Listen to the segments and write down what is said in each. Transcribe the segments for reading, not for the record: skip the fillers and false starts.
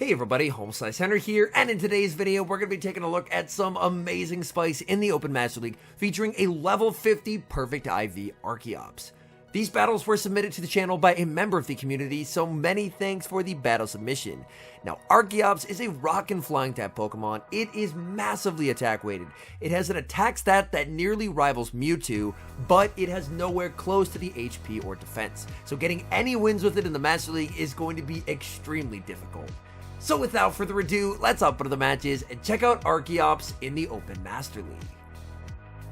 Hey everybody, HomeSliceHenry here, and in today's video we're going to be taking a look at some amazing spice in the Open Master League featuring a level 50 Perfect IV ARCHEOPS. These battles were submitted to the channel by a member of the community, so many thanks for the battle submission. Now, ARCHEOPS is a rock and flying type Pokemon. It is massively attack weighted. It has an attack stat that nearly rivals Mewtwo, but it has nowhere close to the HP or defense. So getting any wins with it in the Master League is going to be extremely difficult. So without further ado, let's hop into the matches and check out ARCHEOPS in the Open Master League.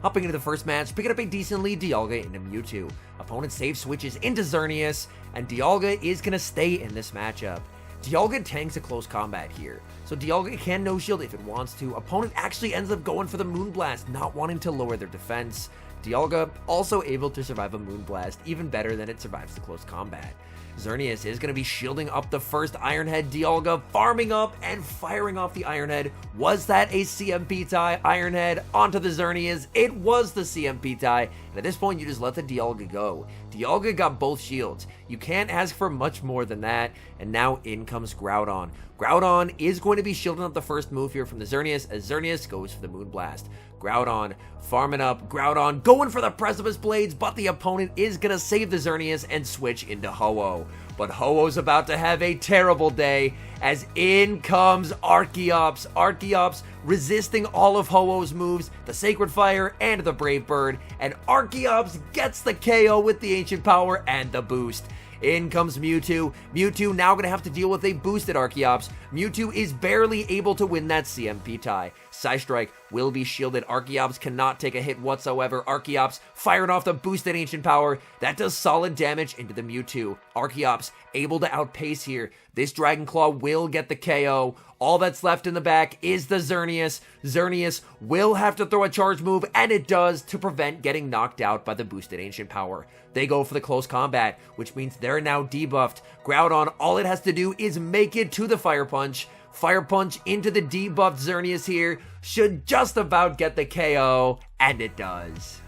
Hopping into the first match, picking up a decent lead, Dialga into Mewtwo. Opponent save switches into Xerneas, and Dialga is going to stay in this matchup. Dialga tanks a close combat here, so Dialga can no-shield if it wants to. Opponent actually ends up going for the Moonblast, not wanting to lower their defense. Dialga also able to survive a Moonblast, even better than it survives the close combat. Xerneas is going to be shielding up the first Iron Head. Dialga farming up and firing off the Iron Head. Was that a CMP tie? Iron Head onto the Xerneas. It was the CMP tie, and at this point you just let the Dialga go. Dialga got both shields. You can't ask for much more than that, and now in comes Groudon. Groudon is going to be shielding up the first move here from the Xerneas as Xerneas goes for the Moonblast. Groudon farming up, Groudon going for the Precipice Blades, but the opponent is going to save the Xerneas and switch into Ho-Oh. But Ho-Oh's about to have a terrible day as in comes ARCHEOPS. ARCHEOPS resisting all of Ho-Oh's moves, the Sacred Fire and the Brave Bird, and ARCHEOPS gets the KO with the Ancient Power and the boost. In comes Mewtwo. Mewtwo now going to have to deal with a boosted ARCHEOPS. Mewtwo is barely able to win that CMP tie. Psystrike will be shielded. ARCHEOPS cannot take a hit whatsoever. ARCHEOPS firing off the boosted Ancient Power. That does solid damage into the Mewtwo. ARCHEOPS able to outpace here. This Dragon Claw will get the KO. All that's left in the back is the Xerneas. Xerneas will have to throw a charge move, and it does, to prevent getting knocked out by the boosted Ancient Power. They go for the close combat, which means they're now debuffed. Groudon, all it has to do is make it to the Fire Punch. Fire Punch into the debuffed Xerneas here. Should just about get the KO, and it does.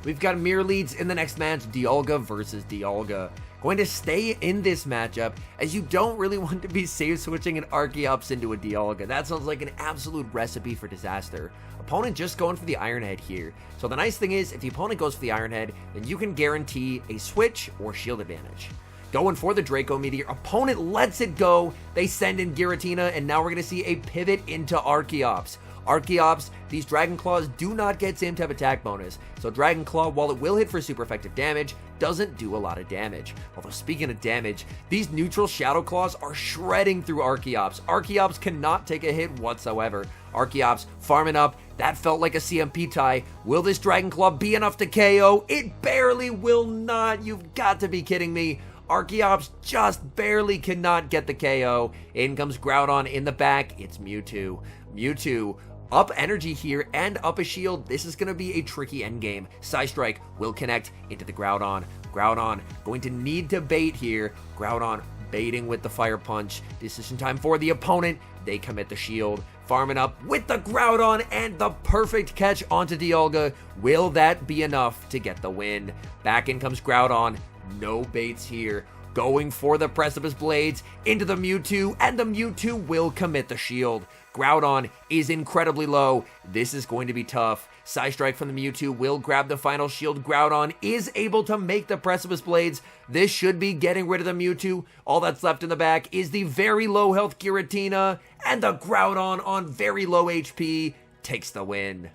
We've got mirror leads in the next match, Dialga versus Dialga. Going to stay in this matchup as you don't really want to be save switching an ARCHEOPS into a Dialga. That sounds like an absolute recipe for disaster. Opponent just going for the Iron Head here. So the nice thing is, if the opponent goes for the Iron Head, then you can guarantee a switch or shield advantage. Going for the Draco Meteor, opponent lets it go. They send in Giratina, and now we're going to see a pivot into ARCHEOPS. ARCHEOPS, these Dragon Claws do not get same type attack bonus, so Dragon Claw, while it will hit for super effective damage, doesn't do a lot of damage. Although speaking of damage, these neutral Shadow Claws are shredding through ARCHEOPS. ARCHEOPS cannot take a hit whatsoever. ARCHEOPS farming up, that felt like a CMP tie. Will this Dragon Claw be enough to KO? It barely will not, you've got to be kidding me. ARCHEOPS just barely cannot get the KO. In comes Groudon in the back, it's Mewtwo. Mewtwo up energy here and up a shield. This is going to be a tricky endgame. Psystrike will connect into the Groudon. Groudon going to need to bait here. Groudon baiting with the Fire Punch. Decision time for the opponent. They commit the shield. Farming up with the Groudon and the perfect catch onto Dialga. Will that be enough to get the win? Back in comes Groudon. No baits here. Going for the Precipice Blades into the Mewtwo, and the Mewtwo will commit the shield. Groudon is incredibly low. This is going to be tough. Psystrike from the Mewtwo will grab the final shield. Groudon is able to make the Precipice Blades. This should be getting rid of the Mewtwo. All that's left in the back is the very low health Giratina, and the Groudon on very low HP takes the win.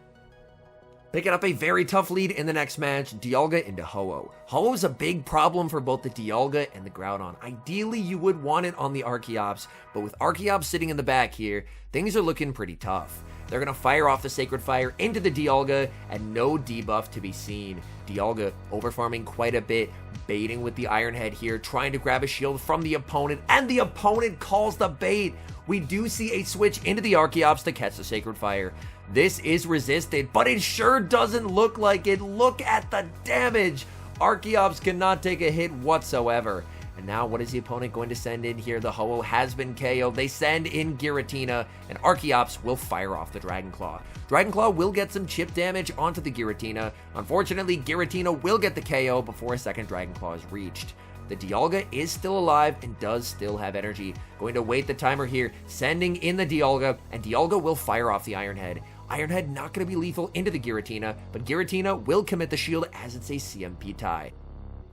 Picking up a very tough lead in the next match, Dialga into Ho-Oh. Ho-Oh is a big problem for both the Dialga and the Groudon. Ideally, you would want it on the ARCHEOPS, but with ARCHEOPS sitting in the back here, things are looking pretty tough. They're going to fire off the Sacred Fire into the Dialga, and no debuff to be seen. Dialga overfarming quite a bit, baiting with the Iron Head here, trying to grab a shield from the opponent, and the opponent calls the bait. We do see a switch into the ARCHEOPS to catch the Sacred Fire. This is resisted, but it sure doesn't look like it. Look at the damage. ARCHEOPS cannot take a hit whatsoever. And now what is the opponent going to send in here? The Ho-Oh has been KO'd. They send in Giratina, and ARCHEOPS will fire off the Dragon Claw. Dragon Claw will get some chip damage onto the Giratina. Unfortunately, Giratina will get the KO before a second Dragon Claw is reached. The Dialga is still alive and does still have energy. Going to wait the timer here, sending in the Dialga, and Dialga will fire off the Iron Head. Iron Head not going to be lethal into the Giratina, but Giratina will commit the shield as it's a CMP tie.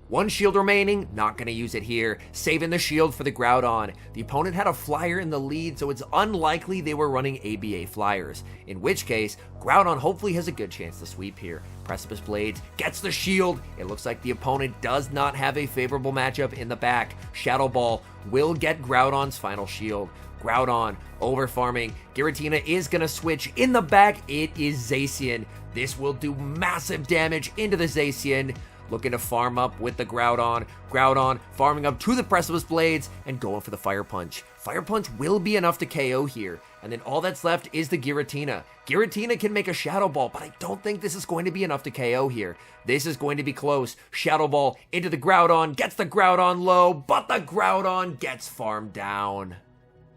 One shield remaining, not going to use it here, saving the shield for the Groudon. The opponent had a flyer in the lead, so it's unlikely they were running ABA flyers, in which case, Groudon hopefully has a good chance to sweep here. Precipice Blades gets the shield. It looks like the opponent does not have a favorable matchup in the back. Shadow Ball will get Groudon's final shield. Groudon over farming. Giratina is going to switch. In the back, it is Zacian. This will do massive damage into the Zacian. Looking to farm up with the Groudon. Groudon farming up to the Precipice Blades and going for the Fire Punch. Fire Punch will be enough to KO here. And then all that's left is the Giratina. Giratina can make a Shadow Ball, but I don't think this is going to be enough to KO here. This is going to be close. Shadow Ball into the Groudon, gets the Groudon low, but the Groudon gets farmed down.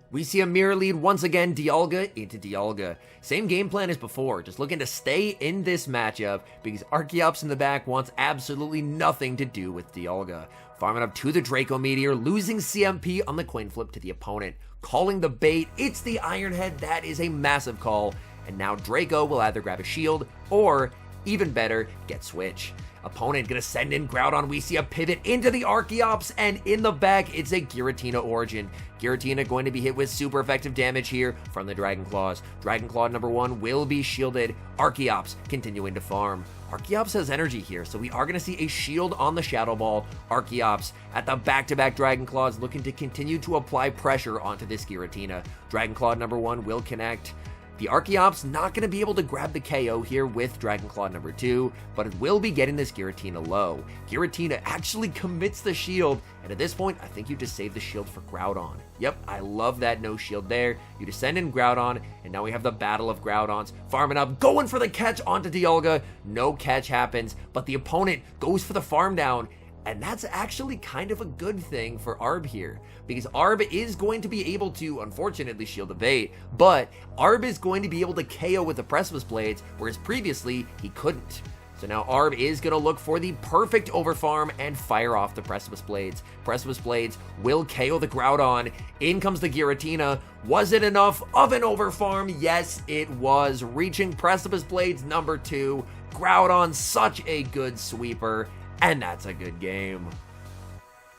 We see a mirror lead once again, Dialga into Dialga. Same game plan as before, just looking to stay in this matchup because Archeops in the back wants absolutely nothing to do with Dialga. Farming up to the Draco Meteor, losing CMP on the coin flip to the opponent. Calling the bait, it's the Iron Head, that is a massive call. And now Draco will either grab a shield or, even better, get switch. Opponent gonna send in Groudon. We see a pivot into the Archeops, and in the back, it's a Giratina origin. Giratina going to be hit with super effective damage here from the Dragon Claws. Dragon Claw number 1 will be shielded. Archeops continuing to farm. Archeops has energy here, so we are going to see a shield on the Shadow Ball. Archeops at the back-to-back Dragon Claws looking to continue to apply pressure onto this Giratina. Dragon Claw number 1 will connect. The Archeops not going to be able to grab the KO here with Dragon Claw number 2, but it will be getting this Giratina low. Giratina actually commits the shield, and at this point, I think you just save the shield for Groudon. Yep, I love that no shield there. You just send in Groudon, and now we have the battle of Groudons. Farming up, going for the catch onto Dialga. No catch happens, but the opponent goes for the farm down. And that's actually kind of a good thing for Arb here, because Arb is going to be able to, unfortunately, shield evade, but Arb is going to be able to KO with the Precipice Blades, whereas previously he couldn't. So now Arb is going to look for the perfect overfarm and fire off the Precipice Blades. Precipice Blades will KO the Groudon. In comes the Giratina. Was it enough of an overfarm? Yes, it was. Reaching Precipice Blades number 2. Groudon, such a good sweeper. And that's a good game.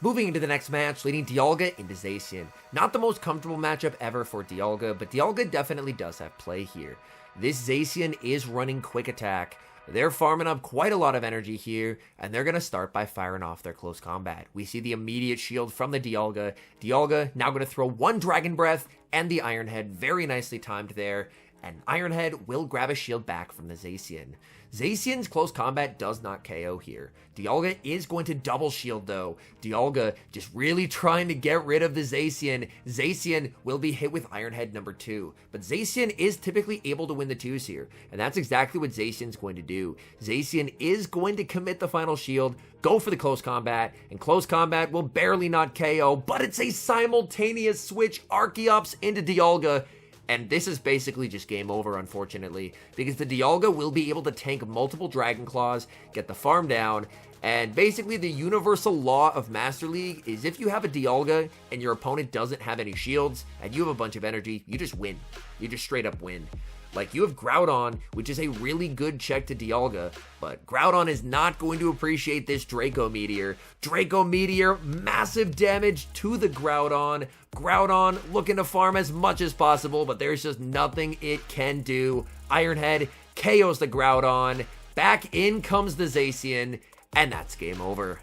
Moving into the next match, leading Dialga into Zacian. Not the most comfortable matchup ever for Dialga, but Dialga definitely does have play here. This Zacian is running Quick Attack. They're farming up quite a lot of energy here, and they're going to start by firing off their close combat. We see the immediate shield from the Dialga. Dialga now going to throw one Dragon Breath and the Iron Head, very nicely timed there. And Iron Head will grab a shield back from the Zacian. Zacian's close combat does not KO here. Dialga is going to double shield though. Dialga just really trying to get rid of the Zacian. Zacian will be hit with Iron Head number 2. But Zacian is typically able to win the 2s here. And that's exactly what Zacian's going to do. Zacian is going to commit the final shield, go for the close combat, and close combat will barely not KO, but it's a simultaneous switch Archeops into Dialga. And this is basically just game over, unfortunately, because the Dialga will be able to tank multiple Dragon Claws, get the farm down, and basically the universal law of Master League is if you have a Dialga and your opponent doesn't have any shields, and you have a bunch of energy, you just win. You just straight up win. Like, you have Groudon, which is a really good check to Dialga, but Groudon is not going to appreciate this Draco Meteor. Draco Meteor, massive damage to the Groudon. Groudon looking to farm as much as possible, but there's just nothing it can do. Iron Head KOs the Groudon. Back in comes the Zacian, and that's game over.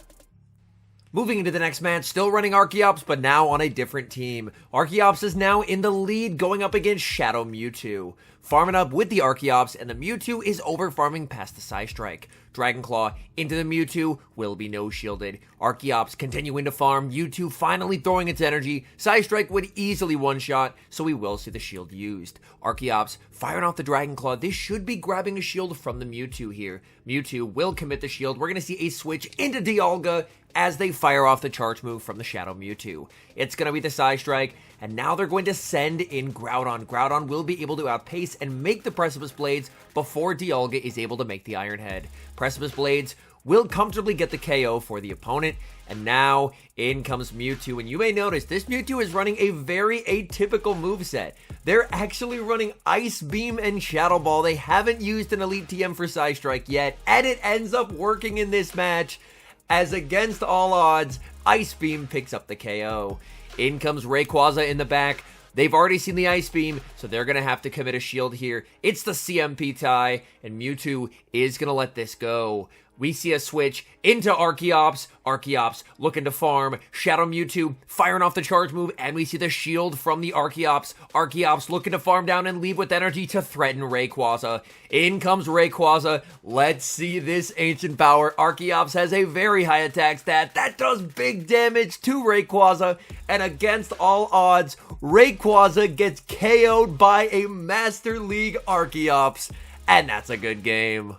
Moving into the next match, still running Archeops, but now on a different team. Archeops is now in the lead, going up against Shadow Mewtwo. Farming up with the Archeops, and the Mewtwo is over-farming past the Psystrike. Dragon Claw into the Mewtwo, will be no-shielded. Archeops continuing to farm, Mewtwo finally throwing its energy. Psystrike would easily one-shot, so we will see the shield used. Archeops firing off the Dragon Claw. This should be grabbing a shield from the Mewtwo here. Mewtwo will commit the shield. We're going to see a switch into Dialga as they fire off the charge move from the Shadow Mewtwo. It's going to be the Psystrike, and now they're going to send in Groudon. Groudon will be able to outpace and make the Precipice Blades before Dialga is able to make the Iron Head. Precipice Blades will comfortably get the KO for the opponent. And now in comes Mewtwo, and you may notice this Mewtwo is running a very atypical moveset. They're actually running Ice Beam and Shadow Ball. They haven't used an Elite TM for Psystrike yet, and it ends up working in this match, as against all odds, Ice Beam picks up the KO. In comes Rayquaza in the back. They've already seen the Ice Beam, so they're going to have to commit a shield here. It's the CMP tie, and Mewtwo is going to let this go. We see a switch into Archeops. Archeops looking to farm. Shadow Mewtwo firing off the charge move, and we see the shield from the Archeops. Archeops looking to farm down and leave with energy to threaten Rayquaza. In comes Rayquaza. Let's see this ancient power. Archeops has a very high attack stat that does big damage to Rayquaza, and against all odds, Rayquaza gets KO'd by a Master League Archeops, and that's a good game.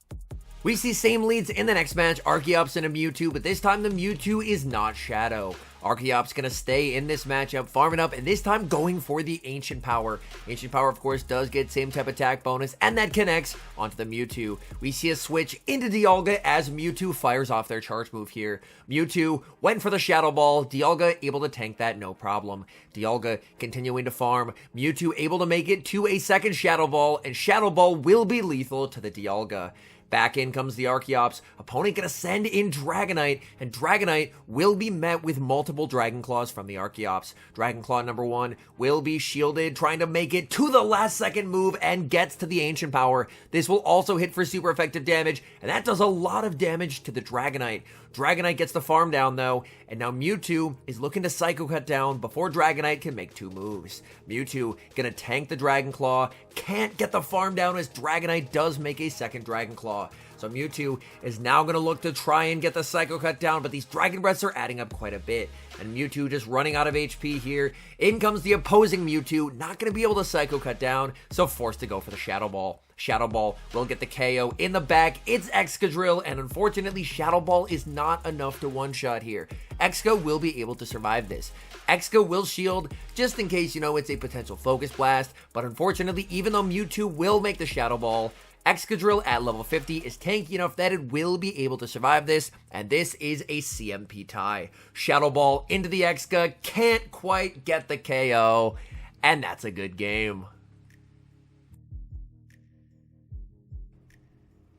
We see same leads in the next match, Archeops and a Mewtwo, but this time the Mewtwo is not Shadow. Archeops gonna stay in this matchup, farming up, and this time going for the Ancient Power. Ancient Power, of course, does get same type attack bonus, and that connects onto the Mewtwo. We see a switch into Dialga as Mewtwo fires off their charge move here. Mewtwo went for the Shadow Ball, Dialga able to tank that, no problem. Dialga continuing to farm, Mewtwo able to make it to a second Shadow Ball, and Shadow Ball will be lethal to the Dialga. Back in comes the Archeops. Opponent gonna send in Dragonite, and Dragonite will be met with multiple Dragon Claws from the Archeops. Dragon Claw number 1 will be shielded, trying to make it to the last second move and gets to the Ancient Power. This will also hit for super effective damage, and that does a lot of damage to the Dragonite. Dragonite gets the farm down though, and now Mewtwo is looking to Psycho Cut down before Dragonite can make 2 moves. Mewtwo gonna tank the Dragon Claw, can't get the farm down as Dragonite does make a second Dragon Claw. So Mewtwo is now going to look to try and get the Psycho Cut down, but these Dragon Breaths are adding up quite a bit. And Mewtwo just running out of HP here. In comes the opposing Mewtwo, not going to be able to Psycho Cut down, so forced to go for the Shadow Ball. Shadow Ball will get the KO in the back. It's Excadrill, and unfortunately Shadow Ball is not enough to one-shot here. Exca will be able to survive this. Exca will shield, just in case, it's a potential Focus Blast, but unfortunately, even though Mewtwo will make the Shadow Ball, Excadrill at level 50 is tanky enough that it will be able to survive this, and this is a CMP tie. Shadow Ball into the Exca, can't quite get the KO, and that's a good game.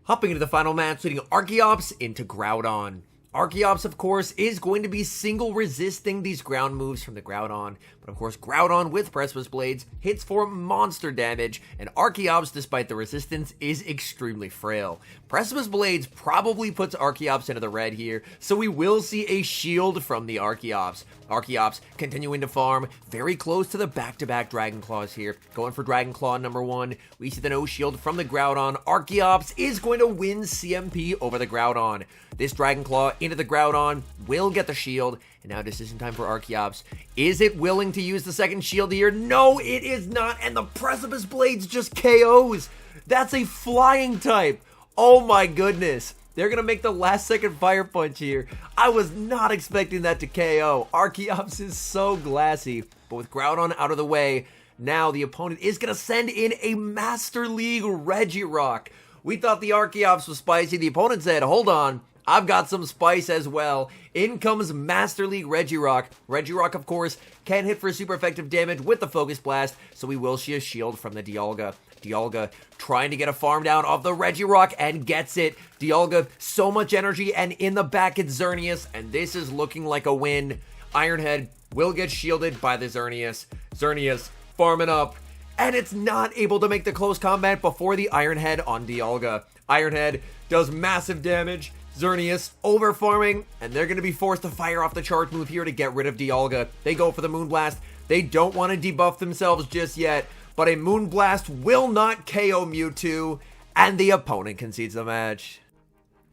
Hopping into the final match, leading Archeops into Groudon. Archeops, of course, is going to be single resisting these ground moves from the Groudon, but of course Groudon with Precipice Blades hits for monster damage, and Archeops, despite the resistance, is extremely frail. Precipice Blades probably puts Archeops into the red here, so we will see a shield from the Archeops. Archeops continuing to farm, very close to the back-to-back Dragon Claws here. Going for Dragon Claw number 1, we see the no shield from the Groudon. Archeops is going to win CMP over the Groudon. This Dragon Claw into the Groudon will get the shield, and now decision time for Archeops. Is it willing to use the second shield here? No, it is not, and the Precipice Blades just KOs. That's a flying type. Oh my goodness. They're going to make the last second Fire Punch here. I was not expecting that to KO. Archeops is so glassy, but with Groudon out of the way, now the opponent is going to send in a Master League Regirock. We thought the Archeops was spicy. The opponent said, hold on, I've got some spice as well. In comes Master League Regirock. Regirock, of course, can hit for super effective damage with the Focus Blast, so we will see a shield from the Dialga. Dialga trying to get a farm down of the Regirock and gets it. Dialga, so much energy, and in the back it's Xerneas, and this is looking like a win. Ironhead will get shielded by the Xerneas. Xerneas farming up, and it's not able to make the close combat before the Ironhead on Dialga. Ironhead does massive damage. Xerneas over farming, and they're going to be forced to fire off the charge move here to get rid of Dialga. They go for the Moonblast. They don't want to debuff themselves just yet, but a Moonblast will not KO Mewtwo, and the opponent concedes the match.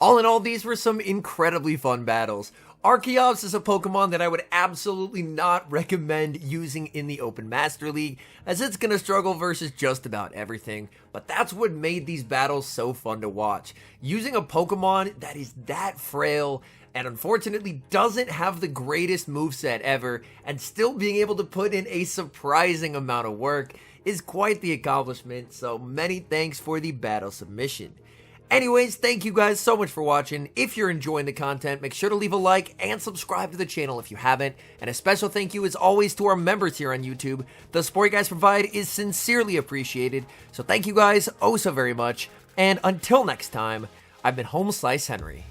All in all, these were some incredibly fun battles. Archeops is a Pokemon that I would absolutely not recommend using in the Open Master League, as it's going to struggle versus just about everything, but that's what made these battles so fun to watch. Using a Pokemon that is that frail, and unfortunately doesn't have the greatest moveset ever, and still being able to put in a surprising amount of work is quite the accomplishment, so many thanks for the battle submission. Anyways, thank you guys so much for watching. If you're enjoying the content, make sure to leave a like and subscribe to the channel if you haven't. And a special thank you as always to our members here on YouTube. The support you guys provide is sincerely appreciated. So thank you guys oh so very much. And until next time, I've been HomeSliceHenry.